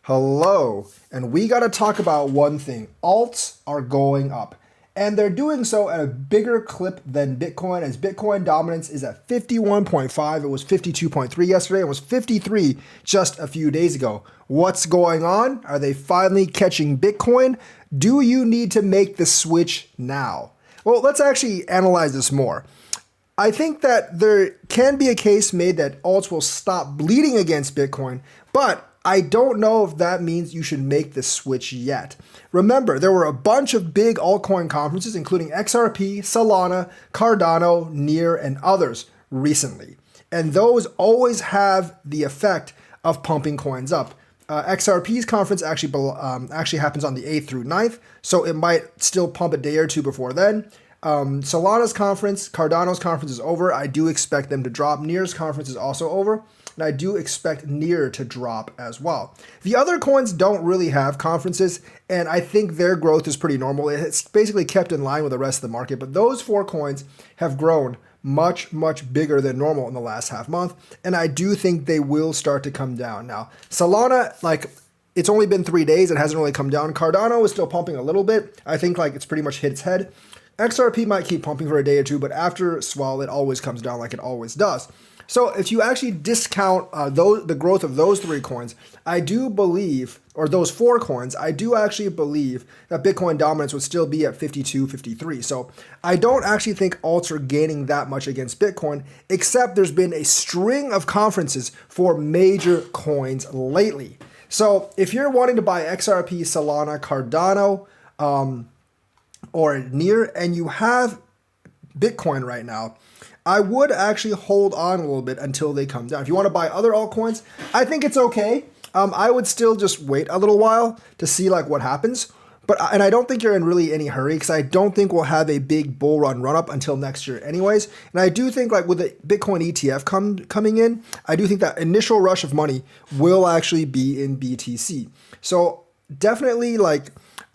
Hello, and we got to talk about one thing. Alts are going up, and they're doing so at a bigger clip than Bitcoin, as Bitcoin dominance is at 51.5. It was 52.3 yesterday. It was 53 just a few days ago. What's going on? Are they finally catching Bitcoin? Do you need to make the switch now? Well, let's actually analyze this more. I think that there can be a case made that alts will stop bleeding against Bitcoin, but I don't know if that means you should make the switch yet. Remember, there were a bunch of big altcoin conferences, including XRP, Solana, Cardano, Near, and others recently. And those always have the effect of pumping coins up. XRP's conference actually happens on the 8th through 9th, so it might still pump a day or two before then. Solana's conference, Cardano's conference is over. I do expect them to drop. Near's conference is also over, and I do expect Near to drop as well. The other coins don't really have conferences, and I think their growth is pretty normal. It's basically kept in line with the rest of the market, but those four coins have grown much, much bigger than normal in the last half month, and I do think they will start to come down. Now, Solana, it's only been 3 days. It hasn't really come down. Cardano is still pumping a little bit. I think it's pretty much hit its head. XRP might keep pumping for a day or two, but after swell, it always comes down like it always does. So if you actually discount the growth of those three coins, I do believe, or those four coins, I do actually believe that Bitcoin dominance would still be at 52, 53. So I don't actually think alts are gaining that much against Bitcoin, except there's been a string of conferences for major coins lately. So if you're wanting to buy XRP, Solana, Cardano, or Near, and you have Bitcoin right now, I would actually hold on a little bit until they come down. If you want to buy other altcoins, I think it's okay. I would still just wait a little while to see what happens. And I don't think you're in really any hurry, because I don't think we'll have a big bull run up until next year anyways. And I do think with the Bitcoin ETF coming in, I do think that initial rush of money will actually be in BTC. So definitely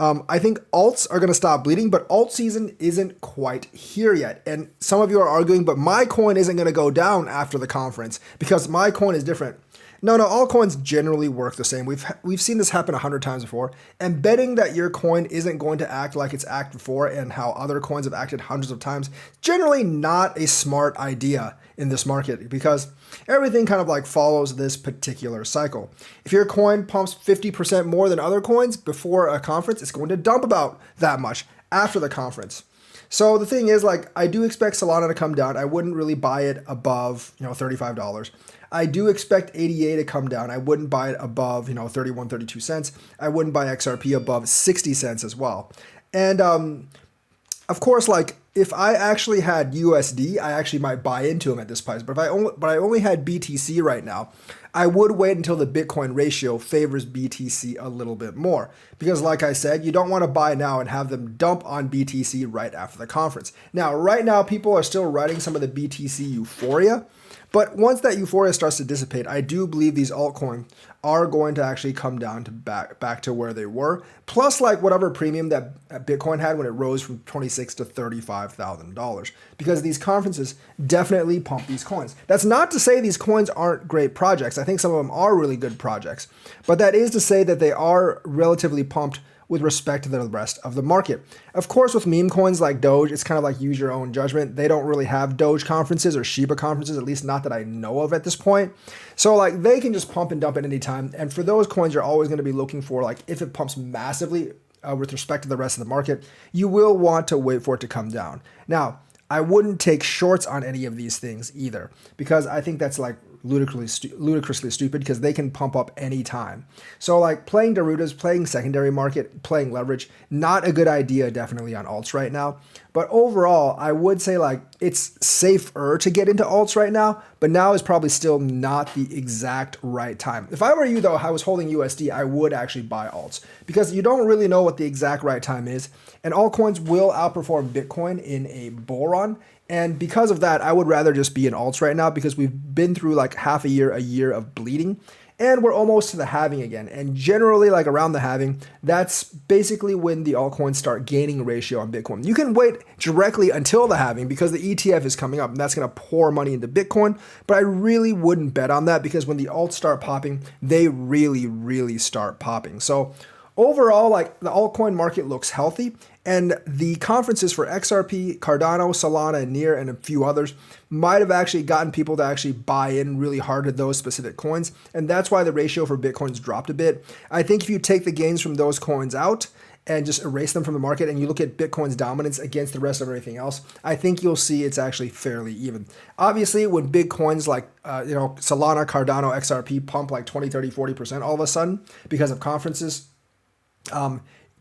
I think alts are going to stop bleeding, but alt season isn't quite here yet. And some of you are arguing, but my coin isn't going to go down after the conference because my coin is different. No, all coins generally work the same. We've seen this happen 100 times before. And betting that your coin isn't going to act like it's acted before and how other coins have acted hundreds of times, generally not a smart idea in this market, because everything kind of follows this particular cycle. If your coin pumps 50% more than other coins before a conference, it's going to dump about that much after the conference. So the thing is, I do expect Solana to come down. I wouldn't really buy it above, $35. I do expect ADA to come down. I wouldn't buy it above, 31, 32 cents. I wouldn't buy XRP above 60 cents as well. And of course, if I actually had USD, I actually might buy into them at this price. But I only had BTC right now, I would wait until the Bitcoin ratio favors BTC a little bit more. Because like I said, you don't want to buy now and have them dump on BTC right after the conference. Now, right now, people are still riding some of the BTC euphoria. But once that euphoria starts to dissipate, I do believe these altcoins are going to actually come down to back to where they were, plus whatever premium that Bitcoin had when it rose from $26,000 to $35,000, because these conferences definitely pump these coins. That's not to say these coins aren't great projects. I think some of them are really good projects, but that is to say that they are relatively pumped with respect to the rest of the market. Of course, with meme coins like Doge, it's kind of use your own judgment. They don't really have Doge conferences or Shiba conferences, at least not that I know of at this point. So they can just pump and dump at any time. And for those coins, you're always going to be looking for if it pumps massively with respect to the rest of the market, you will want to wait for it to come down. Now, I wouldn't take shorts on any of these things either, because I think that's ludicrously stupid, because they can pump up any time. So playing derivatives, playing secondary market, playing leverage, not a good idea definitely on alts right now. But overall, I would say it's safer to get into alts right now, but now is probably still not the exact right time. If I were you though, I was holding USD, I would actually buy alts, because you don't really know what the exact right time is, and altcoins will outperform Bitcoin in a bull run. And because of that, I would rather just be in alts right now, because we've been through half a year of bleeding. And we're almost to the halving again. And generally, like around the halving, that's basically when the altcoins start gaining ratio on Bitcoin. You can wait directly until the halving because the ETF is coming up and that's going to pour money into Bitcoin. But I really wouldn't bet on that because when the alts start popping, they really, really start popping. So overall, like the altcoin market looks healthy, and the conferences for XRP, Cardano, Solana, and Near, and a few others might have actually gotten people to actually buy in really hard to those specific coins, and that's why the ratio for Bitcoin's dropped a bit. I think if you take the gains from those coins out and just erase them from the market and you look at Bitcoin's dominance against the rest of everything else, I think you'll see it's actually fairly even. Obviously, when big coins like Solana, Cardano, XRP pump like 20, 30, 40% all of a sudden because of conferences,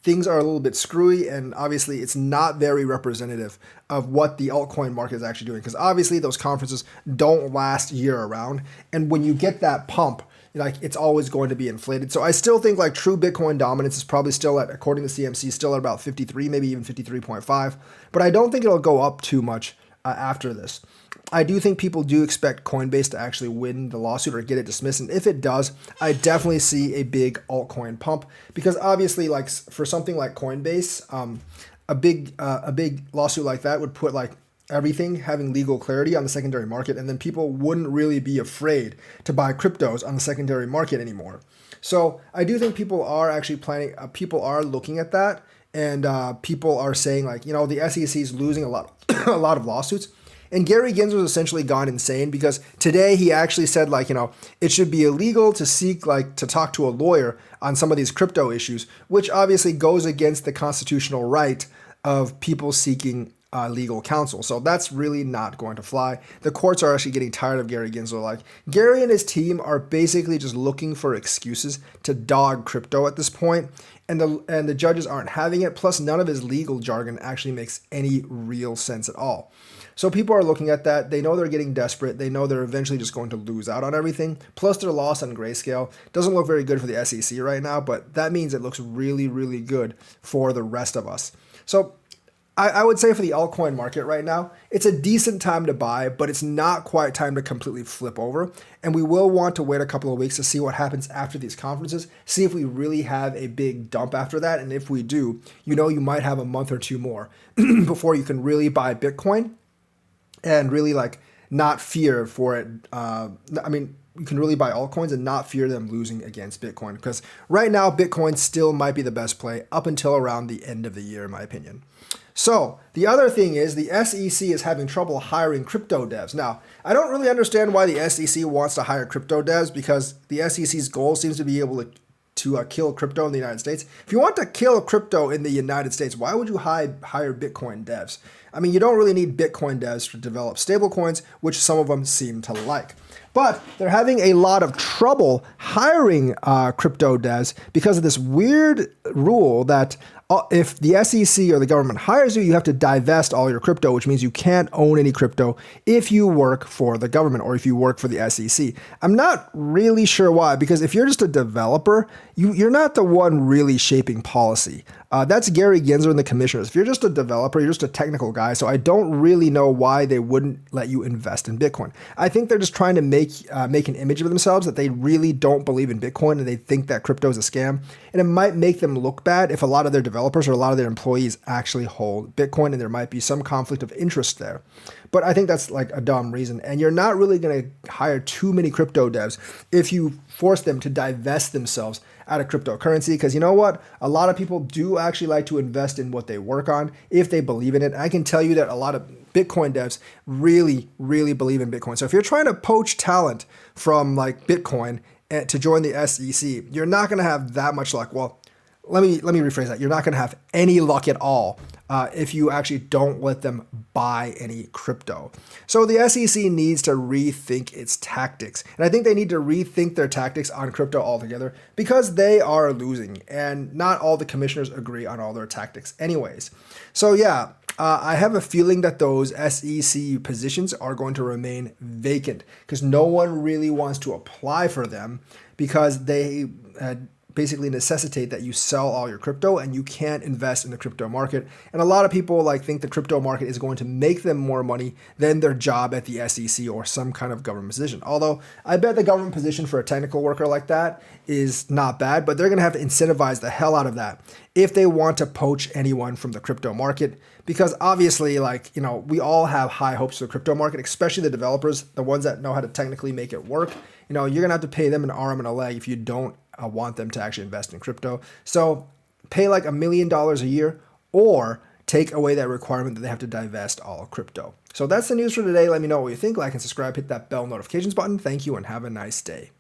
things are a little bit screwy, and obviously it's not very representative of what the altcoin market is actually doing because obviously those conferences don't last year around, and when you get that pump, like it's always going to be inflated. So I still think like true Bitcoin dominance is probably still at, according to CMC, still at about 53, maybe even 53.5, but I don't think it'll go up too much after this. I do think people do expect Coinbase to actually win the lawsuit or get it dismissed. And if it does, I definitely see a big altcoin pump because obviously like for something like Coinbase, a big lawsuit like that would put like everything having legal clarity on the secondary market. And then people wouldn't really be afraid to buy cryptos on the secondary market anymore. So I do think people are actually planning, people are looking at that. And people are saying like, the SEC is losing a lot of lawsuits. And Gary Gensler's essentially gone insane because today he actually said like, it should be illegal to seek like to talk to a lawyer on some of these crypto issues, which obviously goes against the constitutional right of people seeking legal counsel. So that's really not going to fly. The courts are actually getting tired of Gary Gensler. Like Gary and his team are basically just looking for excuses to dog crypto at this point. And the judges aren't having it. Plus none of his legal jargon actually makes any real sense at all. So people are looking at that. They know they're getting desperate. They know they're eventually just going to lose out on everything. Plus their loss on Grayscale doesn't look very good for the SEC right now, but that means it looks really, really good for the rest of us. So I would say for the altcoin market right now, it's a decent time to buy, but it's not quite time to completely flip over. And we will want to wait a couple of weeks to see what happens after these conferences, see if we really have a big dump after that. And if we do, you might have a month or two more before you can really buy Bitcoin and really like not fear for it. You can really buy altcoins and not fear them losing against Bitcoin because right now Bitcoin still might be the best play up until around the end of the year, in my opinion. So the other thing is the SEC is having trouble hiring crypto devs. Now, I don't really understand why the SEC wants to hire crypto devs because the SEC's goal seems to be able to kill crypto in the United States. If you want to kill crypto in the United States, why would you hire Bitcoin devs? You don't really need Bitcoin devs to develop stablecoins, which some of them seem to like. But they're having a lot of trouble hiring crypto devs because of this weird rule that if the SEC or the government hires you, you have to divest all your crypto, which means you can't own any crypto if you work for the government or if you work for the SEC. I'm not really sure why, because if you're just a developer, you're not the one really shaping policy. That's Gary Gensler and the commissioners. If you're just a developer, you're just a technical guy. So I don't really know why they wouldn't let you invest in Bitcoin. I think they're just trying to make an image of themselves that they really don't believe in Bitcoin and they think that crypto is a scam. And it might make them look bad if a lot of their developers or a lot of their employees actually hold Bitcoin, and there might be some conflict of interest there. But I think that's like a dumb reason. And you're not really going to hire too many crypto devs if you force them to divest themselves out of cryptocurrency. Because you know what? A lot of people do actually like to invest in what they work on if they believe in it. I can tell you that a lot of Bitcoin devs really, really believe in Bitcoin. So if you're trying to poach talent from like Bitcoin to join the SEC, you're not going to have that much luck. Well, let me rephrase that. You're not going to have any luck at all if you actually don't let them buy any crypto. So the SEC needs to rethink its tactics. And I think they need to rethink their tactics on crypto altogether because they are losing and not all the commissioners agree on all their tactics anyways. So yeah, I have a feeling that those SEC positions are going to remain vacant because no one really wants to apply for them because they basically necessitate that you sell all your crypto and you can't invest in the crypto market. And a lot of people like think the crypto market is going to make them more money than their job at the SEC or some kind of government position. Although I bet the government position for a technical worker like that is not bad, but they're going to have to incentivize the hell out of that if they want to poach anyone from the crypto market. Because obviously, like, we all have high hopes for the crypto market, especially the developers, the ones that know how to technically make it work. You're going to have to pay them an arm and a leg if you don't want them to actually invest in crypto. So pay like $1 million a year or take away that requirement that they have to divest all crypto. So that's the news for today. Let me know what you think. Like and subscribe, hit that bell notifications button. Thank you and have a nice day.